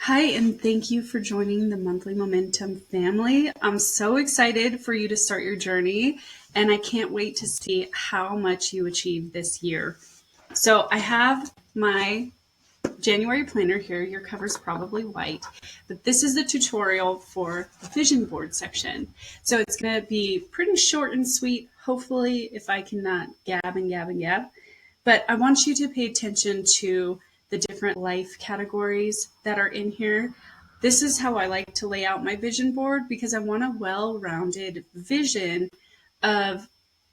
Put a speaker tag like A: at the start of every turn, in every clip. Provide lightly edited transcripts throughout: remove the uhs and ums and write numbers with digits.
A: Hi, and thank you for joining the Monthly Momentum family. I'm so excited for you to start your journey, and I can't wait to see how much you achieve this year. So I have my January planner here. Your cover's probably white, but this is the tutorial for the vision board section. So it's going to be pretty short and sweet, hopefully, if I can not gab and gab and gab. But I want you to pay attention to the different life categories that are in here. This is how I like to lay out my vision board because I want a well-rounded vision of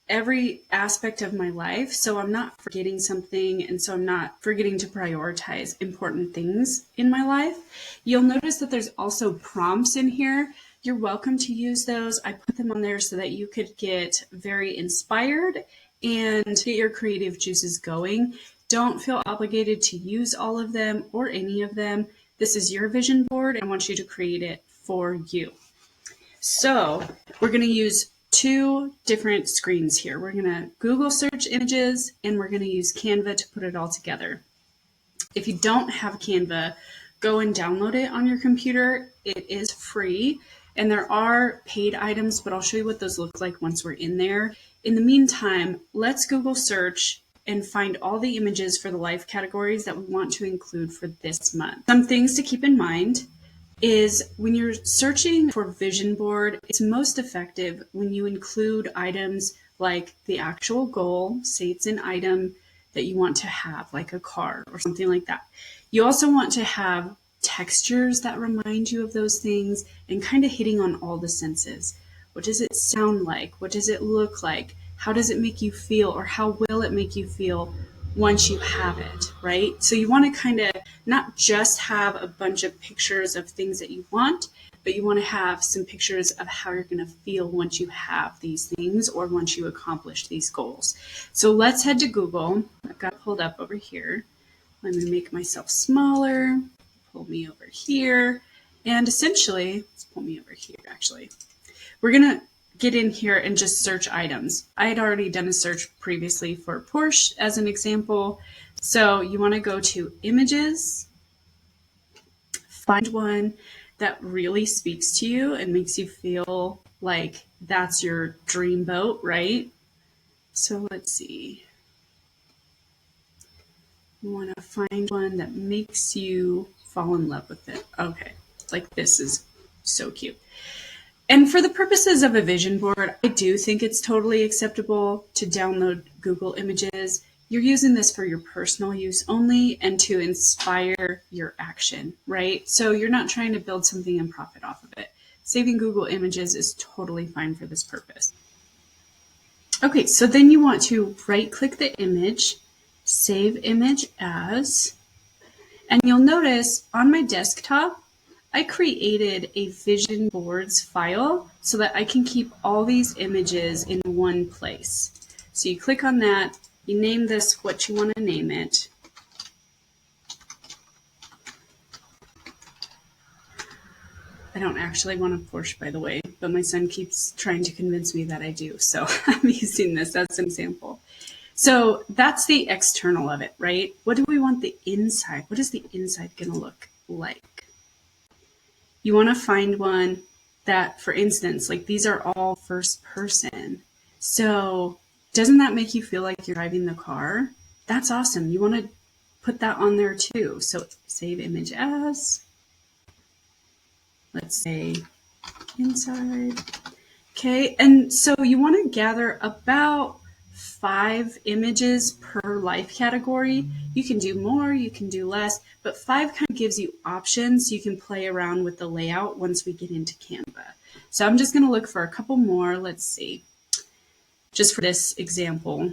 A: every aspect of my life. So I'm not forgetting something, and so I'm not forgetting to prioritize important things in my life. You'll notice that there's also prompts in here. You're welcome to use those. I put them on there so that you could get very inspired and get your creative juices going. Don't feel obligated to use all of them or any of them. This is your vision board, and I want you to create it for you. So we're going to use two different screens here. We're going to Google search images, and we're going to use Canva to put it all together. If you don't have Canva, go and download it on your computer. It is free, and there are paid items, but I'll show you what those look like once we're in there. In the meantime, let's Google search and find all the images for the life categories that we want to include for this month. Some things to keep in mind is when you're searching for vision board, it's most effective when you include items like the actual goal, say it's an item that you want to have, like a car or something like that. You also want to have textures that remind you of those things and kind of hitting on all the senses. What does it sound like? What does it look like? How does it make you feel, or how will it make you feel once you have it, right? So you want to kind of not just have a bunch of pictures of things that you want, but you want to have some pictures of how you're going to feel once you have these things or once you accomplish these goals. So let's head to Google. I've got it pulled up over here. Let me make myself smaller, pull me over here, and essentially, let's pull me over here actually. We're going to get in here and just search items. I had already done a search previously for Porsche as an example. So you want to go to images, find one that really speaks to you and makes you feel like that's your dream boat, right? So let's see. You want to find one that makes you fall in love with it. Okay, like this is so cute. And for the purposes of a vision board, I do think it's totally acceptable to download Google Images. You're using this for your personal use only and to inspire your action, right? So you're not trying to build something and profit off of it. Saving Google Images is totally fine for this purpose. Okay, so then you want to right-click the image, save image as, and you'll notice on my desktop, I created a vision boards file so that I can keep all these images in one place. So you click on that, you name this what you want to name it. I don't actually want a Porsche, by the way, but my son keeps trying to convince me that I do. So I'm using this as an example. So that's the external of it, right? What do we want the inside? What is the inside going to look like? You want to find one that, for instance, like these are all first person. So doesn't that make you feel like you're driving the car? That's awesome. You want to put that on there too. So save image as, let's say inside. Okay, and so you want to gather about 5 images per life category. You can do more, you can do less, but 5 kind of gives you options. You can play around with the layout once we get into Canva. So I'm just going to look for a couple more. Let's see. Just for this example,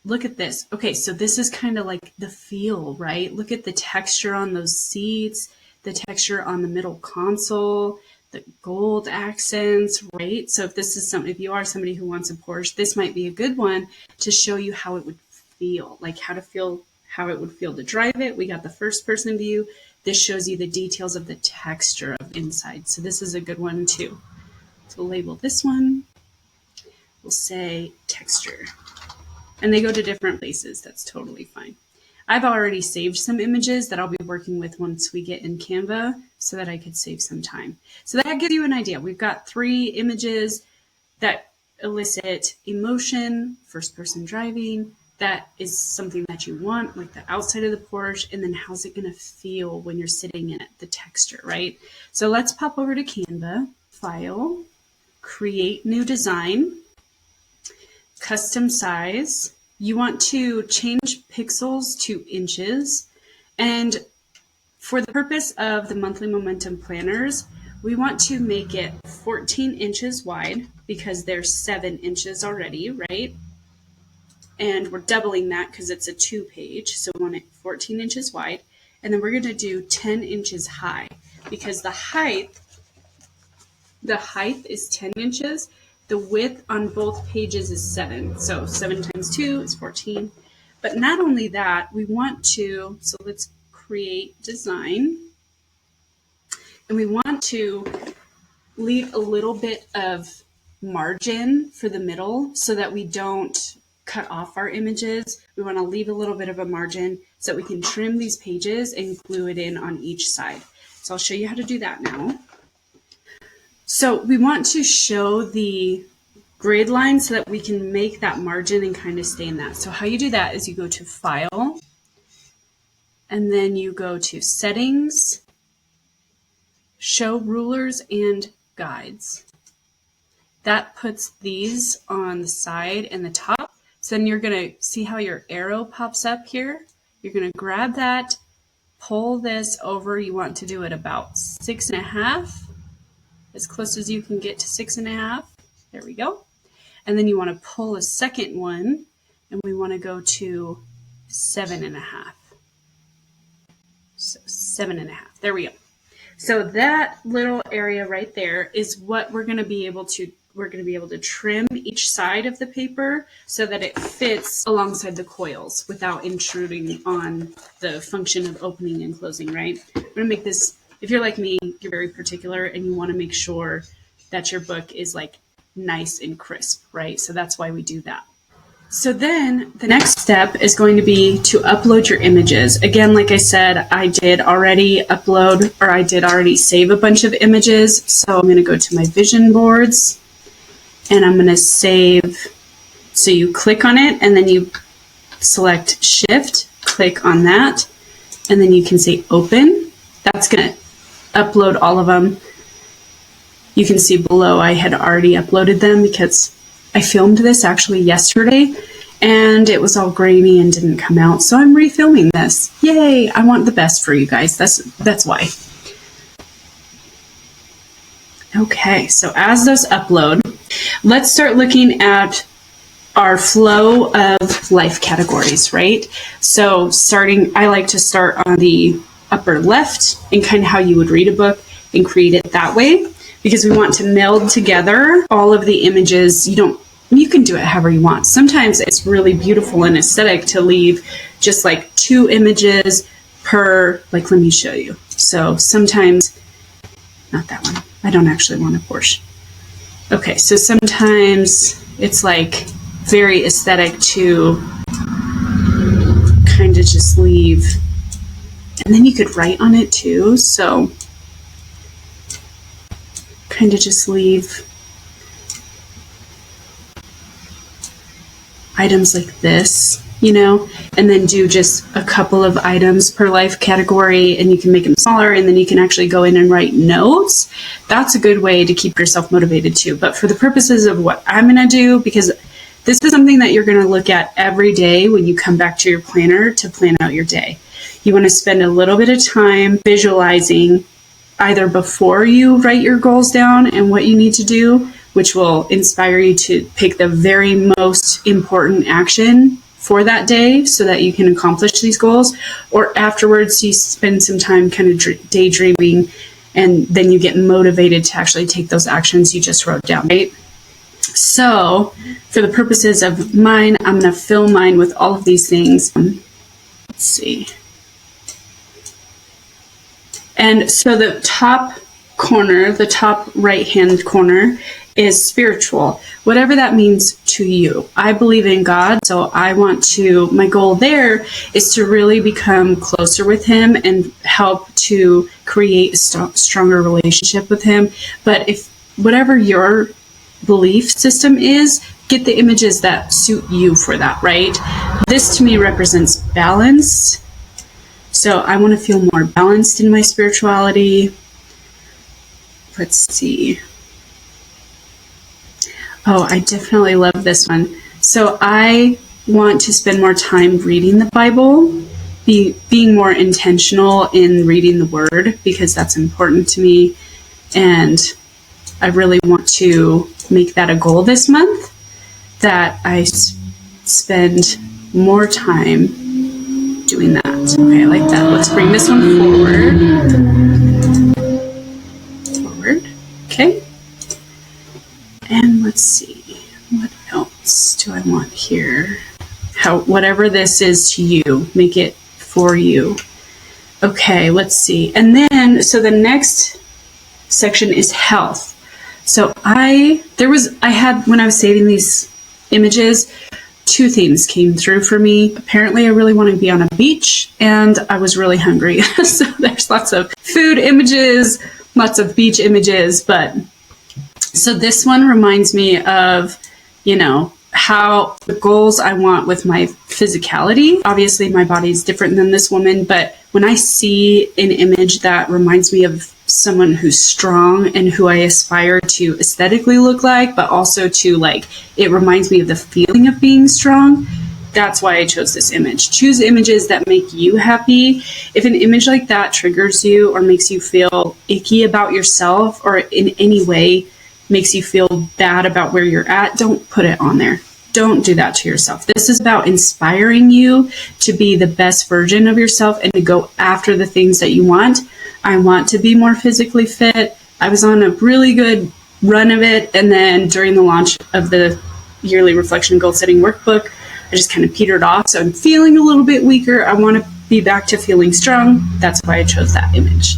A: look at this. Okay, so this is kind of like the feel, right? Look at the texture on those seats, the texture on the middle console, the gold accents, right? So if you are somebody who wants a Porsche, this might be a good one to show you how it would feel, like how it would feel to drive it. We got the first person view. This shows you the details of the texture of inside. So this is a good one too. So we'll label this one. We'll say texture. And they go to different places. That's totally fine. I've already saved some images that I'll be working with once we get in Canva so that I could save some time. So that gives you an idea. We've got 3 images that elicit emotion, first person driving. That is something that you want, like the outside of the Porsche, and then how's it going to feel when you're sitting in it, the texture, right? So let's pop over to Canva, File, Create New Design, Custom Size. You want to change pixels to inches, and for the purpose of the monthly momentum planners, we want to make it 14 inches wide because there's 7 inches already, right? And we're doubling that because it's a 2-page, so we want it 14 inches wide. And then we're going to do 10 inches high because the height is 10 inches. The width on both pages is 7. So 7 times 2 is 14. But not only that, we want to, so let's create design. And we want to leave a little bit of margin for the middle so that we don't cut off our images. We want to leave a little bit of a margin so that we can trim these pages and glue it in on each side. So I'll show you how to do that now. So we want to show the grid line so that we can make that margin and kind of stay in that. So how you do that is you go to File, and then you go to Settings, Show Rulers and Guides. That puts these on the side and the top. So then you're going to see how your arrow pops up here. You're going to grab that, pull this over. You want to do it about 6.5, as close as you can get to 6.5. There we go. And then you want to pull a second one, and we want to go to 7.5. So 7.5. There we go. So that little area right there is what we're going to be able to trim each side of the paper so that it fits alongside the coils without intruding on the function of opening and closing, right? We're going to make this, if you're like me, you're very particular and you want to make sure that your book is like nice and crisp, right? So that's why we do that. So then the next step is going to be to upload your images. Again, like I said, I did already save a bunch of images. So I'm going to go to my vision boards and I'm going to save. So you click on it and then you select Shift, click on that, and then you can say open. That's going to upload all of them. You can see below I had already uploaded them because I filmed this actually yesterday and it was all grainy and didn't come out. So I'm refilming this. Yay! I want the best for you guys. That's why. Okay, so as those upload, let's start looking at our flow of life categories, right? So I like to start on the upper left and kind of how you would read a book and create it that way because we want to meld together all of the images. You can do it however you want. Sometimes it's really beautiful and aesthetic to leave just like 2 images per, like, let me show you. So sometimes, not that one. I don't actually want a Porsche. Okay, so sometimes it's like very aesthetic to kind of just leave, and then you could write on it too. So kind of just leave items like this, and then do just a couple of items per life category, and you can make them smaller, and then you can actually go in and write notes. That's a good way to keep yourself motivated too. But for the purposes of what I'm going to do, because this is something that you're going to look at every day when you come back to your planner to plan out your day. You want to spend a little bit of time visualizing either before you write your goals down and what you need to do, which will inspire you to pick the very most important action for that day so that you can accomplish these goals, or afterwards you spend some time kind of daydreaming and then you get motivated to actually take those actions you just wrote down, right? So for the purposes of mine, I'm going to fill mine with all of these things. Let's see. And so the top corner, the top right-hand corner, is spiritual, whatever that means to you. I believe in God, so my goal there is to really become closer with him and help to create a stronger relationship with him. But if whatever your belief system is, get the images that suit you for that, right? This to me represents balance. So I want to feel more balanced in my spirituality. Let's see. Oh, I definitely love this one. So I want to spend more time reading the Bible, being more intentional in reading the Word, because that's important to me. And I really want to make that a goal this month, that I spend more time doing that. Okay, I like that. Let's bring this one forward. Okay. And let's see, what else do I want here? Whatever this is to you, make it for you. Okay, let's see. And then, so the next section is health. So when I was saving these images, two things came through for me. Apparently, I really want to be on a beach, and I was really hungry. So there's lots of food images, lots of beach images, so this one reminds me of, how the goals I want with my physicality. Obviously, my body is different than this woman, but when I see an image that reminds me of someone who's strong and who I aspire to aesthetically look like, but also to it reminds me of the feeling of being strong. That's why I chose this image. Choose images that make you happy. If an image like that triggers you or makes you feel icky about yourself, or in any way makes you feel bad about where you're at, don't put it on there. Don't do that to yourself. This is about inspiring you to be the best version of yourself and to go after the things that you want. I want to be more physically fit. I was on a really good run of it, and then during the launch of the yearly reflection and goal setting workbook, I just kind of petered off. So I'm feeling a little bit weaker. I want to be back to feeling strong. That's why I chose that image.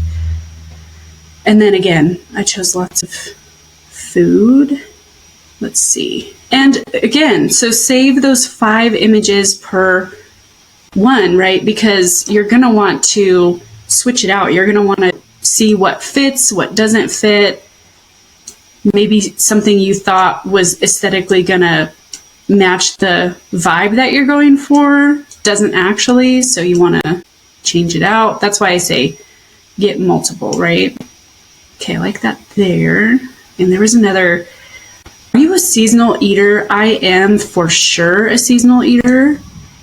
A: And then again, I chose lots of food. Let's see. And again, so save those 5 images per one, right? Because you're going to want to switch it out. You're going to want to see what fits, what doesn't fit. Maybe something you thought was aesthetically going to match the vibe that you're going for doesn't actually, so you want to change it out. That's why I say get multiple, right? Okay, I like that there. And there was another, are you a seasonal eater? I am for sure a seasonal eater.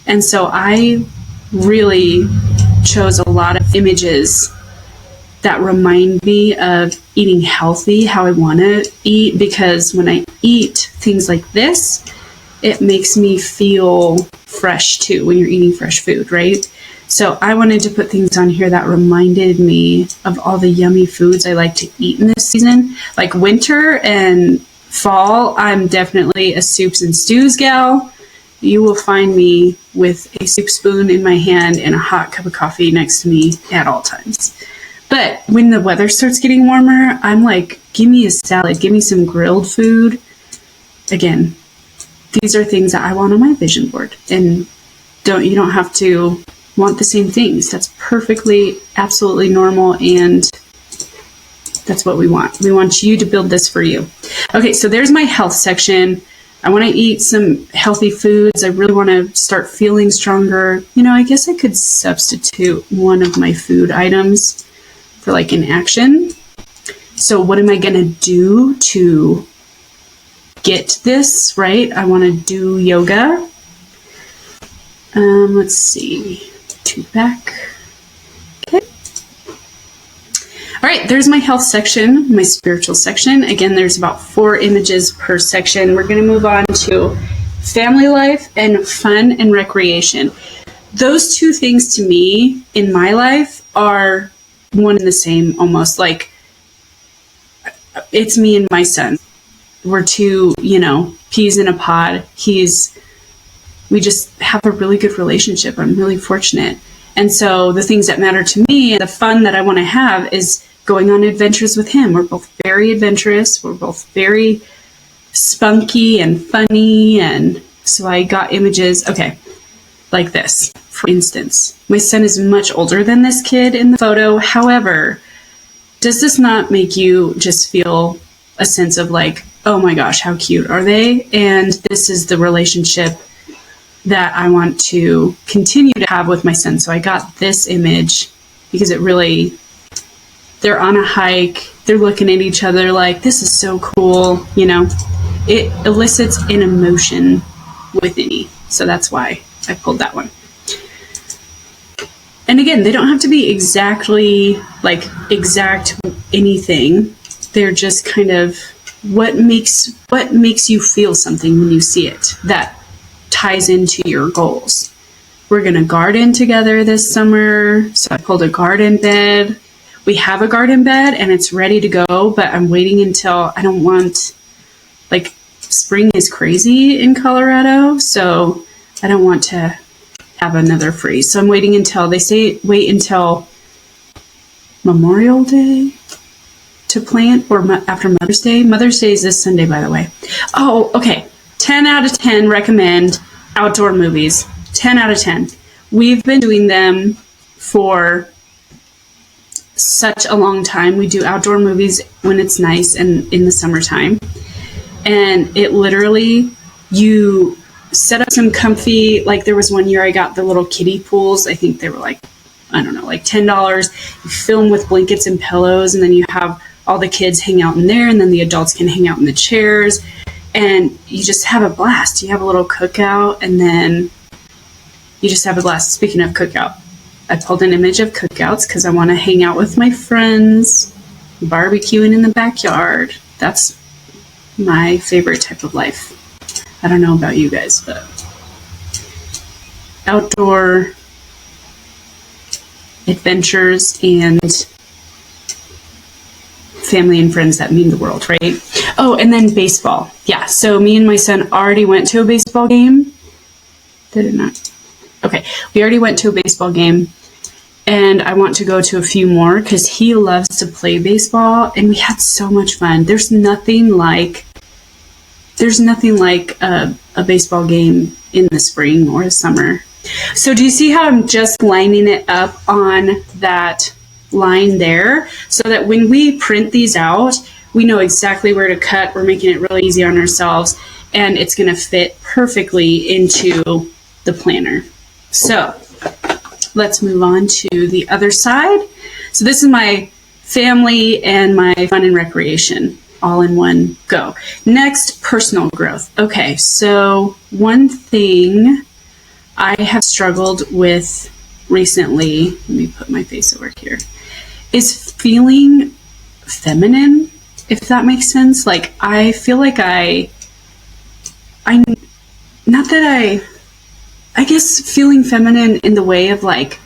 A: And so I really chose a lot of images that remind me of eating healthy, how I want to eat, because when I eat things like this, it makes me feel fresh too when you're eating fresh food, right? So I wanted to put things on here that reminded me of all the yummy foods I like to eat in this season. Like winter and fall, I'm definitely a soups and stews gal. You will find me with a soup spoon in my hand and a hot cup of coffee next to me at all times. But when the weather starts getting warmer, I'm like, give me a salad, give me some grilled food. Again, these are things that I want on my vision board. And you don't have to want the same things. That's perfectly, absolutely normal, and that's what we want. We want you to build this for you. Okay, so there's my health section. I want to eat some healthy foods. I really want to start feeling stronger. I guess I could substitute one of my food items for an action. So what am I going to do to get this, right? I want to do yoga. Let's see. 2 back. Okay. All right, there's my health section, my spiritual section. Again, there's about 4 images per section. We're going to move on to family life and fun and recreation. Those 2 things to me in my life are one and the same almost. It's me and my son. We're 2, peas in a pod. We just have a really good relationship. I'm really fortunate. And so the things that matter to me and the fun that I want to have is going on adventures with him. We're both very adventurous. We're both very spunky and funny. And so I got images, okay, like this. For instance, my son is much older than this kid in the photo. However, does this not make you just feel a sense of like, oh my gosh, how cute are they? And this is the relationship that I want to continue to have with my son. So I got this image because it really, they're on a hike, they're looking at each other like, this is so cool, you know, it elicits an emotion within me. So that's why I pulled that one. And again, they don't have to be exactly like exact anything. They're just kind of what makes you feel something when you see it that ties into your goals. We're going to garden together this summer. So I pulled a garden bed. We have a garden bed and it's ready to go, but I'm waiting until I don't want, like, spring is crazy in Colorado. So I don't want to have another freeze. So I'm waiting until, they say wait until Memorial Day to plant, or after Mother's Day. Mother's Day is this Sunday, by the way. Oh, okay. 10 out of 10 recommend outdoor movies. 10 out of 10. We've been doing them for such a long time. We do outdoor movies when it's nice and in the summertime. And it literally, you set up some comfy, like there was one year I got the little kiddie pools. I think they were like, I don't know, like $10. You fill them with blankets and pillows, and then you have all the kids hang out in there, and then the adults can hang out in the chairs, and you just have a blast. You have a little cookout, and then you just have a blast. Speaking of cookout, I pulled an image of cookouts because I want to hang out with my friends, barbecuing in the backyard. That's my favorite type of life. I don't know about you guys, but outdoor adventures and family and friends that mean the world, right? Oh, and then baseball. Yeah, so me and my son already went to a baseball game. Did it not? Okay, we already went to a baseball game, and I want to go to a few more because he loves to play baseball, and we had so much fun. There's nothing like a baseball game in the spring or the summer. So do you see how I'm just lining it up on that line there so that when we print these out, we know exactly where to cut. We're making it really easy on ourselves, and it's going to fit perfectly into the planner. So let's move on to the other side. So this is my family and my fun and recreation all in one go. Next, personal growth. Okay, so one thing I have struggled with recently, let me put my face over here, is feeling feminine, if that makes sense. Like, I feel like I guess feeling feminine in the way of like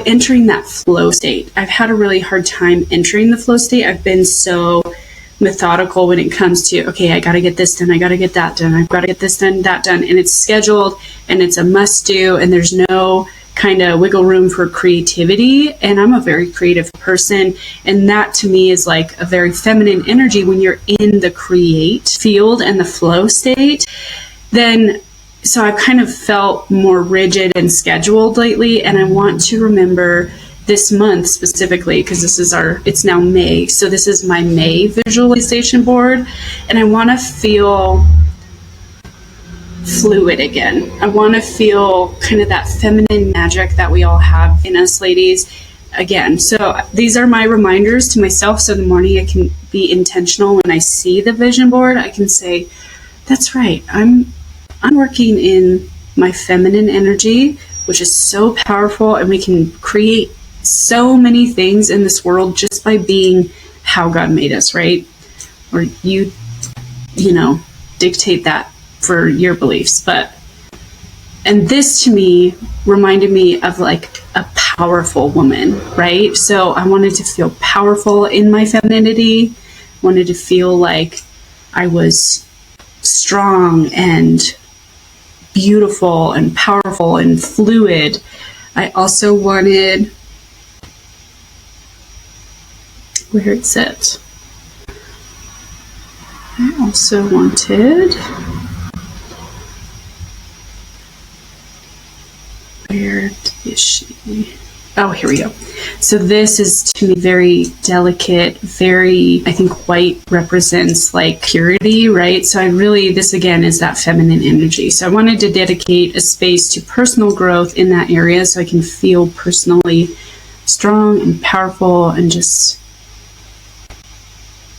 A: entering that flow state. I've had a really hard time entering the flow state. I've been so methodical when it comes to, okay, I got to get this done, I got to get that done, I've got to get this done, that done, and it's scheduled and it's a must do, and there's no kind of wiggle room for creativity. And I'm a very creative person, and that to me is like a very feminine energy. When you're in the create field and the flow state, then so I've kind of felt more rigid and scheduled lately, and I want to remember this month specifically, because it's now May, so this is my May visualization board, and I want to feel fluid again. I want to feel kind of that feminine magic that we all have in us ladies again. So these are my reminders to myself, so in the morning I can be intentional. When I see the vision board, I can say, that's right, I'm working in my feminine energy, which is so powerful, and we can create so many things in this world just by being how God made us, right? Or you dictate that for your beliefs. And this to me reminded me of like a powerful woman, right? So I wanted to feel powerful in my femininity, wanted to feel like I was strong and beautiful and powerful and fluid. I also wanted, where it's at, also wanted, where is she? Oh, here we go. So this is, to me, very delicate, very, I think white represents like purity, right? So this again is that feminine energy. So I wanted to dedicate a space to personal growth in that area so I can feel personally strong and powerful and just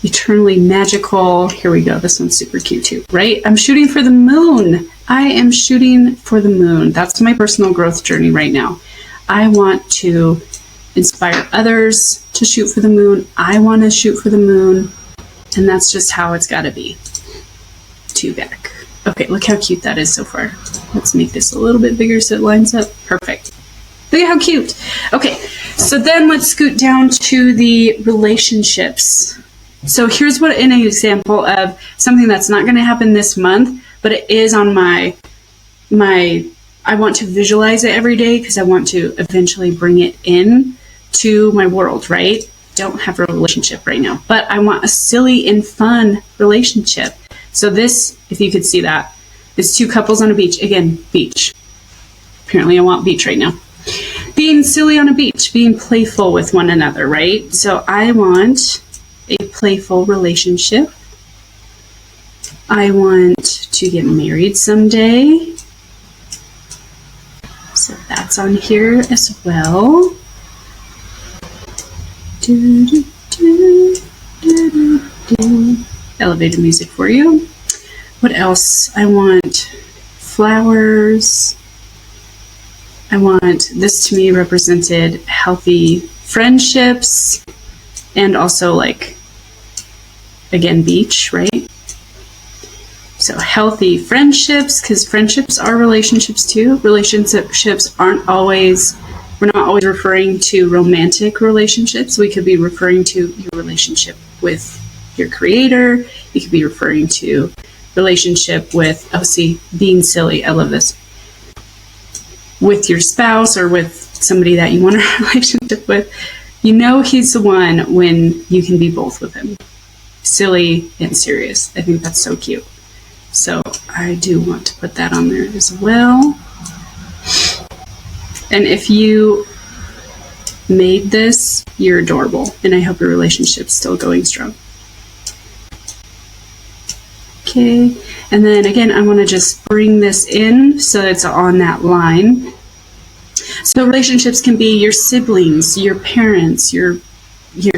A: eternally magical. Here we go. This one's super cute too, right? I'm shooting for the moon. I am shooting for the moon. That's my personal growth journey right now. I want to inspire others to shoot for the moon. I want to shoot for the moon. And that's just how it's got to be. Two back. Okay, look how cute that is so far. Let's make this a little bit bigger so it lines up. Perfect. Look at how cute. Okay, so then let's scoot down to the relationships. So here's an example of something that's not going to happen this month, but it is on my I want to visualize it every day because I want to eventually bring it in to my world, right? Don't have a relationship right now, but I want a silly and fun relationship. So this, if you could see that, is two couples on a beach. Again, beach. Apparently I want beach right now. Being silly on a beach, being playful with one another, right? So I want a playful relationship. I want to get married someday. So that's on here as well. Elevator music for you. What else? I want flowers. I want, this to me represented healthy friendships and also like, again, beach, right? So healthy friendships, because friendships are relationships too. Relationships aren't always, we're not always referring to romantic relationships. We could be referring to your relationship with your creator. You could be referring to relationship with, being silly. I love this. With your spouse or with somebody that you want a relationship with. You know he's the one when you can be both with him. Silly and serious. I think that's so cute. So I do want to put that on there as well. And if you made this, you're adorable. And I hope your relationship's still going strong. Okay. And then again, I want to just bring this in so it's on that line. So relationships can be your siblings, your parents, your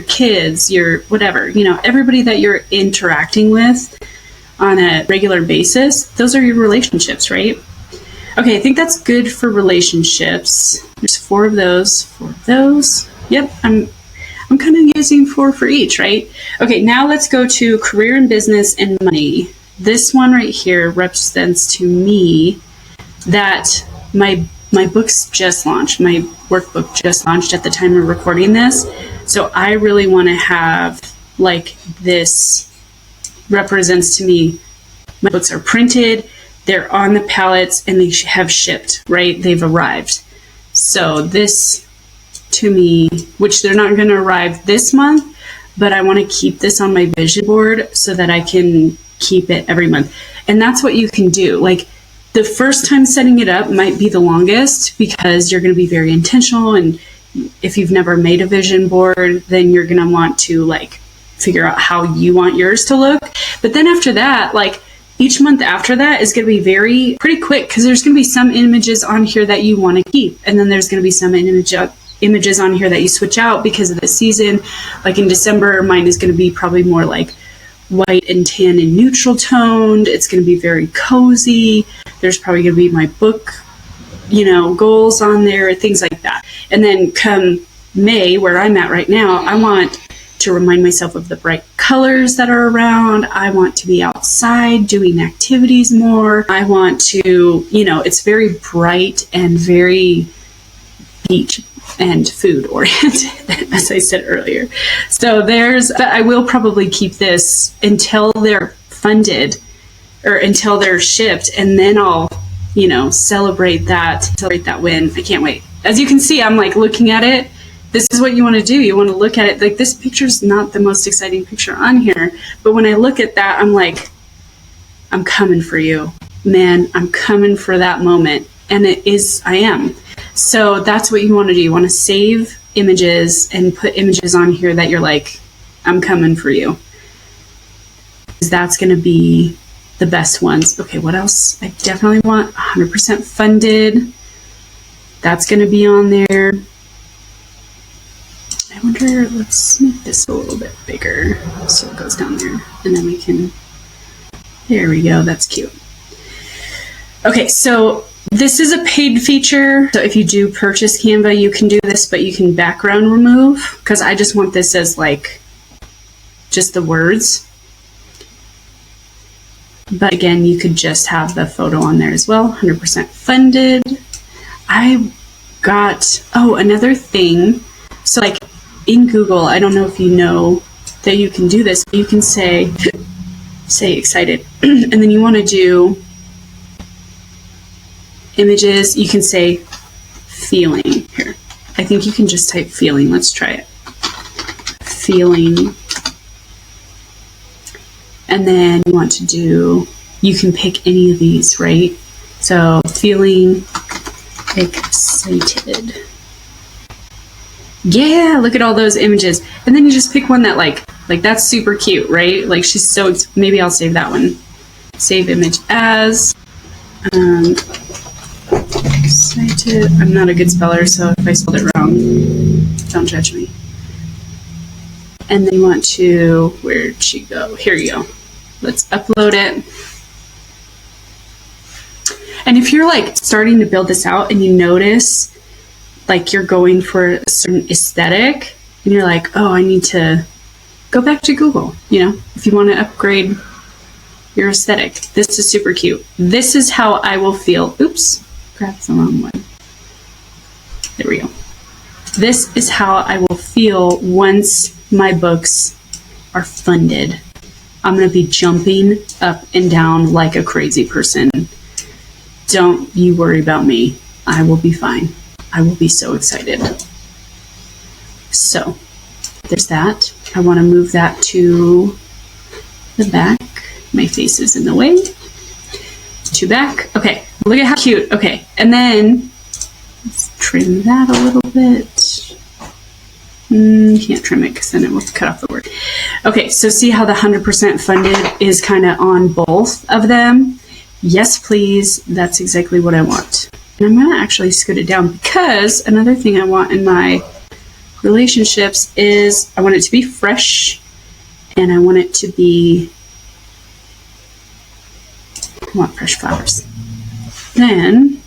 A: kids, your whatever, everybody that you're interacting with on a regular basis. Those are your relationships, right? Okay, I think that's good for relationships. There's 4 of those. Yep, I'm kind of using 4 for each, right? Okay, now let's go to career and business and money. This one right here represents to me that my book's just launched. My workbook just launched at the time of recording this. So I really want to have like this represents to me, my books are printed, they're on the pallets, and they have shipped, right? They've arrived. So this to me, which they're not going to arrive this month, but I want to keep this on my vision board so that I can keep it every month. And that's what you can do. Like the first time setting it up might be the longest because you're going to be very intentional. And if you've never made a vision board, then you're going to want to like figure out how you want yours to look. But then after that, like each month after that is going to be pretty quick because there's going to be some images on here that you want to keep. And then there's going to be some images on here that you switch out because of the season. Like in December, mine is going to be probably more like white and tan and neutral toned. It's going to be very cozy. There's probably going to be my book, goals on there, things like that. And then come May, where I'm at right now, I want to remind myself of the bright colors that are around. I want to be outside doing activities more. I want to, it's very bright and very beach and food oriented, as I said earlier. So but I will probably keep this until they're funded or until they're shipped, and then I'll, celebrate that win. I can't wait. As you can see, I'm like looking at it. This is what you want to do. You want to look at it. Like this picture's not the most exciting picture on here, but when I look at that, I'm like, I'm coming for you. Man, I'm coming for that moment. And I am. So that's what you want to do. You want to save images and put images on here that you're like, I'm coming for you. That's going to be the best ones. Okay, what else? I definitely want 100% funded. That's going to be on there. I wonder, let's make this a little bit bigger so it goes down there. And then we can, there we go, that's cute. Okay, so this is a paid feature. So if you do purchase Canva, you can do this, but you can background remove, because I just want this as like just the words. But again, you could just have the photo on there as well, 100% funded. I got, another thing. So like in Google, I don't know if you know that you can do this, but you can say excited. And then you want to do images. You can say feeling here. I think you can just type feeling. Let's try it. Feeling. And then you want to do, you can pick any of these, right? So feeling excited. Yeah, look at all those images. And then you just pick one that like that's super cute, right? Like she's so, maybe I'll save that one. Save image as, excited. I'm not a good speller, so if I spelled it wrong, don't judge me. And then you want to, where'd she go? Here you go. Let's upload it. And if you're like starting to build this out and you notice like you're going for a certain aesthetic and you're like, oh, I need to go back to Google, if you want to upgrade your aesthetic. This is super cute. This is how I will feel. Oops, grabbed the wrong one. There we go. This is how I will feel once my books are funded. I'm going to be jumping up and down like a crazy person. Don't you worry about me. I will be fine. I will be so excited. So there's that. I want to move that to the back. My face is in the way. To back. Okay, look at how cute. Okay, and then let's trim that a little bit. Can't trim it because then it will cut off the word. Okay, so see how the 100% funded is kind of on both of them? Yes, please. That's exactly what I want. And I'm going to actually scoot it down because another thing I want in my relationships is I want it to be fresh and I want it to be, I want fresh flowers. Then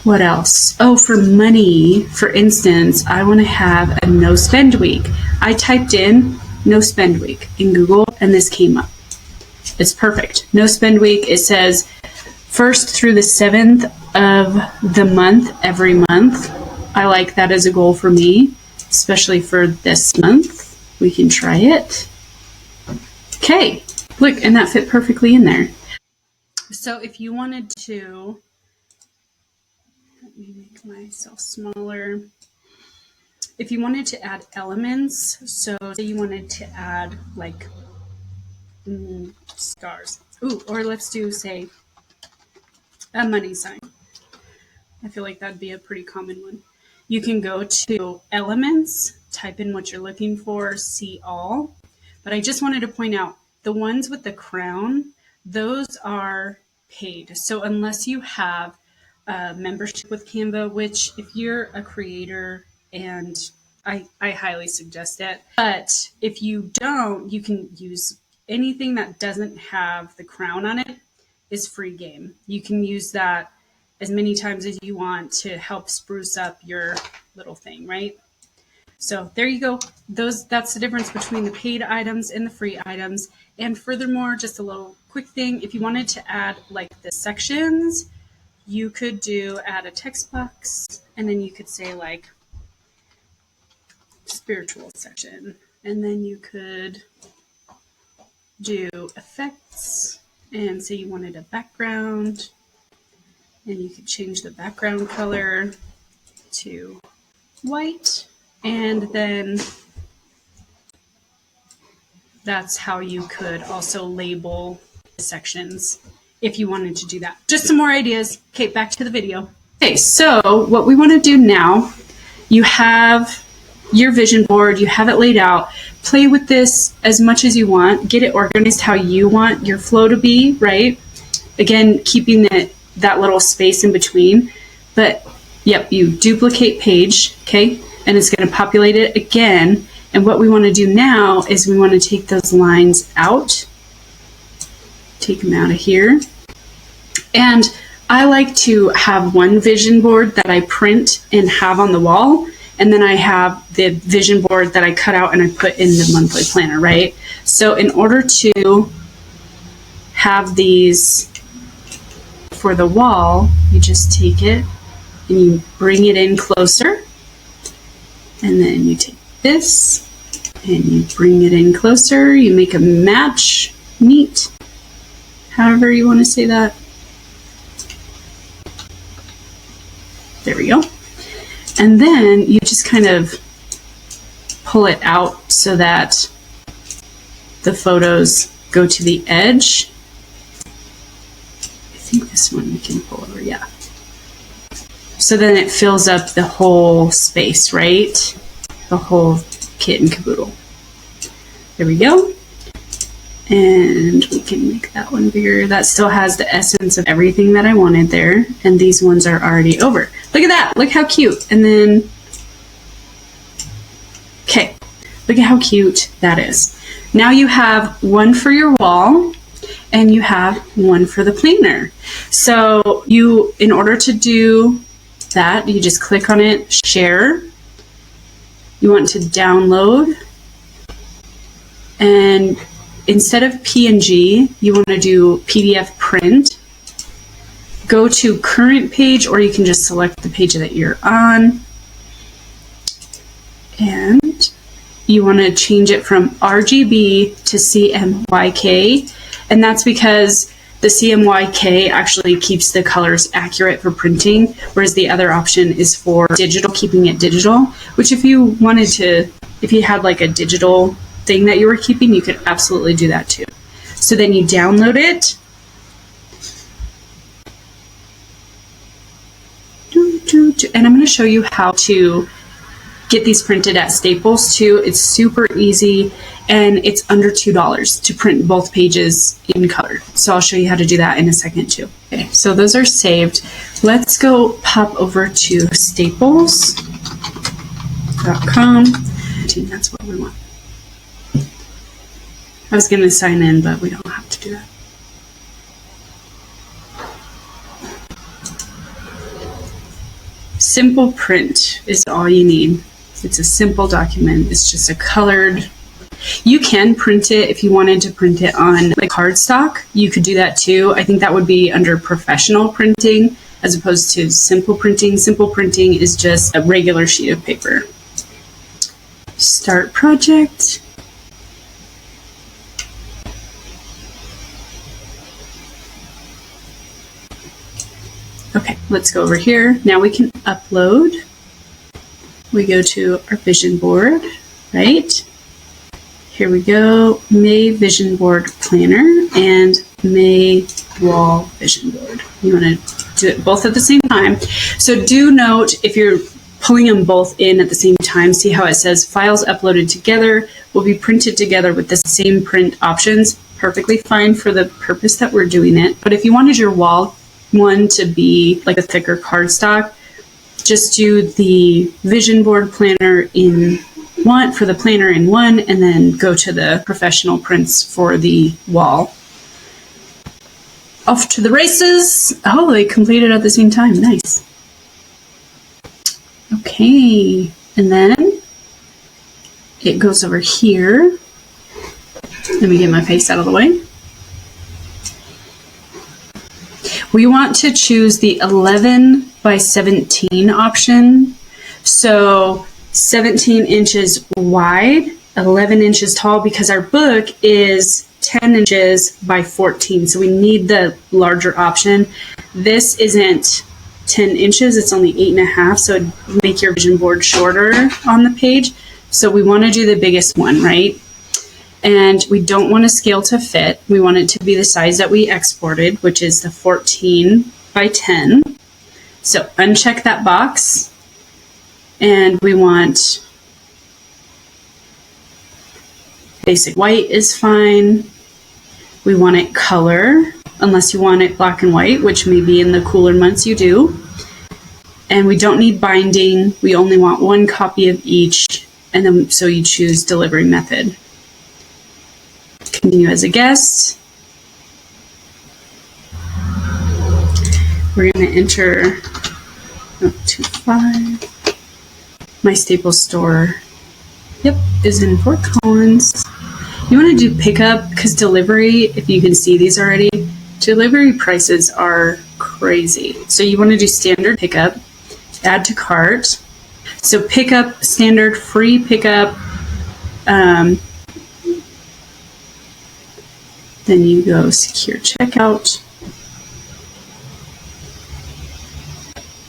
A: what else? Oh, for money, for instance, I want to have a no spend week. I typed in no spend week in Google and this came up. It's perfect. No spend week. It says 1st through the 7th of the month, every month. I like that as a goal for me, especially for this month. We can try it. Okay, look, and that fit perfectly in there. So if you wanted to, let me make myself smaller. If you wanted to add elements, so say you wanted to add like stars. Ooh, or let's do, say, a money sign. I feel like that'd be a pretty common one. You can go to elements, type in what you're looking for, see all. But I just wanted to point out the ones with the crown, those are paid. So unless you have a membership with Canva, which if you're a creator, and I highly suggest it, but if you don't, you can use anything that doesn't have the crown on it is free game. You can use that as many times as you want to help spruce up your little thing, right? So there you go. That's the difference between the paid items and the free items. And furthermore, just a little quick thing, if you wanted to add like the sections, you could add a text box and then you could say like spiritual section. And then you could do effects and say you wanted a background. And you could change the background color to white. And then that's how you could also label the sections if you wanted to do that. Just some more ideas. Okay, back to the video. Okay, so what we want to do now, you have your vision board, you have it laid out. Play with this as much as you want. Get it organized how you want your flow to be, right? Again, keeping that little space in between. But yep, you duplicate page, okay? And it's going to populate it again. And what we want to do now is we want to take those lines out. Take them out of here. And I like to have one vision board that I print and have on the wall. And then I have the vision board that I cut out and I put in the monthly planner, right? So in order to have these for the wall, you just take it and you bring it in closer. And then you take this and you bring it in closer. You make a match, neat, however you want to say that. There we go. And then you just kind of pull it out so that the photos go to the edge. I think this one we can pull over, yeah. So then it fills up the whole space, right? The whole kit and caboodle. There we go. And we can make that one bigger. That still has the essence of everything that I wanted there. And these ones are already over. Look at that. Look how cute. And then, okay, look at how cute that is. Now you have one for your wall and you have one for the planner. So you, in order to do that, you just click on it, share. You want to download. And instead of PNG, you want to do PDF print. Go to current page, or you can just select the page that you're on. And you want to change it from RGB to CMYK. And that's because the CMYK actually keeps the colors accurate for printing, whereas the other option is for digital, keeping it digital, which if you wanted to, if you had like a digital thing that you were keeping, you could absolutely do that too. So then you download it. And I'm going to show you how to get these printed at Staples too. It's super easy and it's under $2 to print both pages in color. So I'll show you how to do that in a second too. Okay, so those are saved. Let's go pop over to staples.com. That's what we want. I was going to sign in, but we don't have to do that. Simple print is all you need. It's a simple document. It's just a colored. You can print it if you wanted to print it on like cardstock. You could do that too. I think that would be under professional printing as opposed to simple printing. Simple printing is just a regular sheet of paper. Start project. Okay, let's go over here. Now we can upload. We go to our vision board, right? Here we go, May Vision Board Planner and May Wall Vision Board. You want to do it both at the same time. So do note, if you're pulling them both in at the same time, see how it says files uploaded together will be printed together with the same print options. Perfectly fine for the purpose that we're doing it. But if you wanted your wall one to be like a thicker cardstock, just do the vision board planner in one for the planner in one, and then go to the professional prints for the wall. Off to the races. Oh, they completed at the same time. Nice. Okay, and then it goes over here. Let me get my face out of the way. We want to choose the 11 by 17 option. So 17 inches wide, 11 inches tall, because our book is 10 inches by 14. So we need the larger option. This isn't 10 inches, it's only 8.5. So it'd make your vision board shorter on the page. So we want to do the biggest one, right? And we don't want to scale to fit. We want it to be the size that we exported, which is the 14 by 10. So uncheck that box. And we want basic white is fine. We want it color, unless you want it black and white, which maybe in the cooler months you do. And we don't need binding. We only want one copy of each. And then so you choose delivery method. Continue as a guest. We're going to enter 025. My Staples store, is in Fort Collins. You want to do pickup because delivery, if you can see these already, delivery prices are crazy. So you want to do standard pickup, add to cart. So pickup, standard, free pickup. Then you go secure checkout.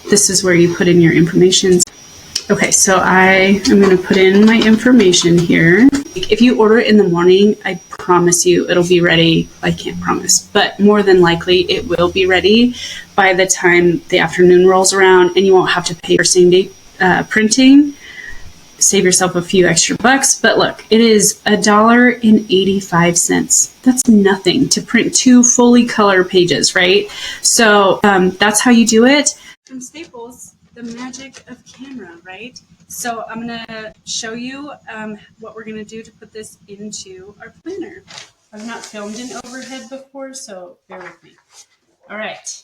A: This is where you put in your information. Okay, so I am going to put in my information here. If you order it in the morning, I promise you it'll be ready. I can't promise, but more than likely it will be ready by the time the afternoon rolls around, and you won't have to pay for same day printing. Save yourself a few extra bucks. But look, it is $1.85. That's nothing to print 2 fully color pages, right? So that's how you do it. From Staples, the magic of Canva, right? So I'm going to show you what we're going to do to put this into our planner. I've not filmed an overhead before, so bear with me. All right.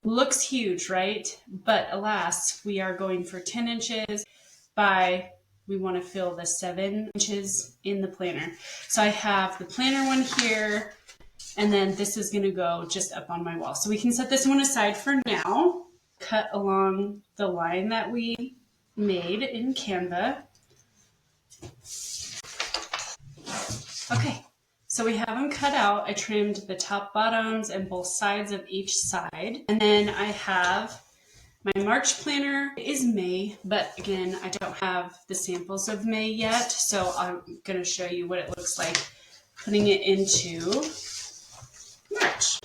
A: Looks huge, right? But alas, we are going for 10 inches by, we want to fill the 7 inches in the planner. So I have the planner one here, and then this is going to go just up on my wall. So we can set this one aside for now. Cut along the line that we made in Canva. Okay, so we have them cut out. I trimmed the top, bottoms, and both sides of each side. And then I have my March planner. It is May, but again, I don't have the samples of May yet, so I'm going to show you what it looks like putting it into March.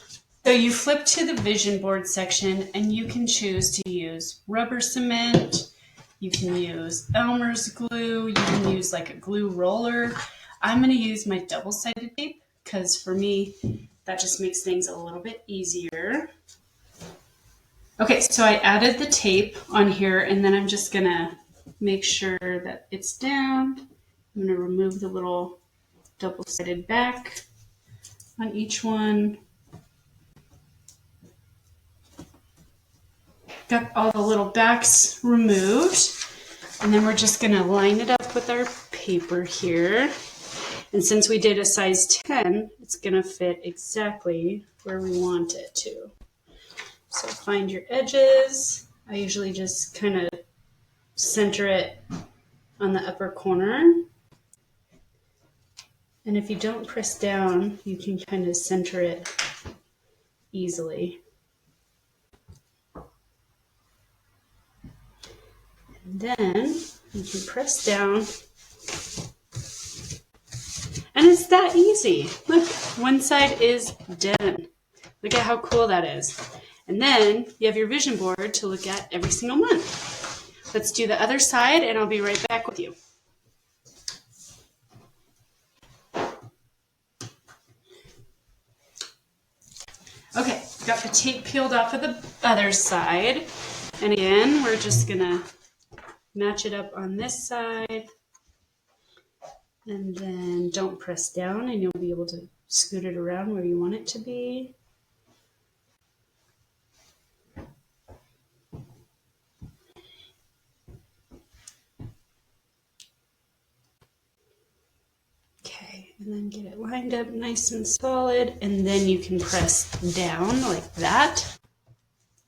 A: So you flip to the vision board section and you can choose to use rubber cement, you can use Elmer's glue, you can use like a glue roller. I'm going to use my double-sided tape because for me, that just makes things a little bit easier. Okay, so I added the tape on here and then I'm just going to make sure that it's down. I'm going to remove the little double-sided back on each one. Got all the little backs removed, and then we're just going to line it up with our paper here. And since we did a size 10, it's going to fit exactly where we want it to. So find your edges. I usually just kind of center it on the upper corner. And if you don't press down, you can kind of center it easily. Then you can press down, and it's that easy. Look, one side is done. Look at how cool that is. And then you have your vision board to look at every single month. Let's do the other side, and I'll be right back with you. Okay, got the tape peeled off of the other side. And again, we're just gonna match it up on this side, and then don't press down and you'll be able to scoot it around where you want it to be. Okay, and then get it lined up nice and solid, and then you can press down like that.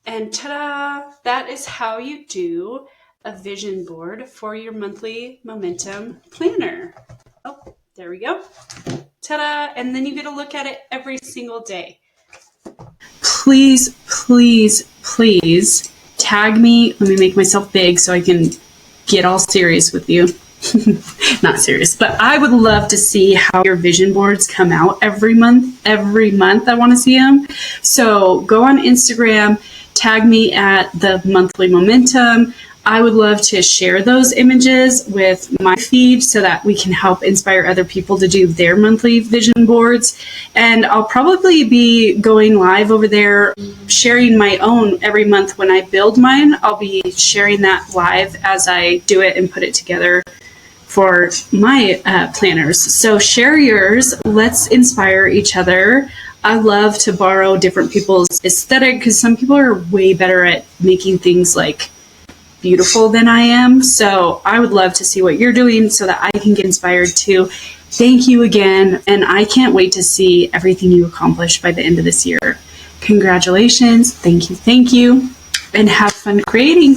A: And ta-da! That is how you do a vision board for your monthly momentum planner. Oh, there we go. Ta-da! And then you get to look at it every single day. Please, please, please tag me. Let me make myself big so I can get all serious with you. Not serious, but I would love to see how your vision boards come out every month. Every month I want to see them. So go on Instagram, tag me at the monthly momentum. I would love to share those images with my feed so that we can help inspire other people to do their monthly vision boards. And I'll probably be going live over there, sharing my own every month when I build mine. I'll be sharing that live as I do it and put it together for my planners. So share yours. Let's inspire each other. I love to borrow different people's aesthetic because some people are way better at making things like beautiful than I am. So I would love to see what you're doing so that I can get inspired too. Thank you again. And I can't wait to see everything you accomplish by the end of this year. Congratulations. Thank you. Thank you. And have fun creating.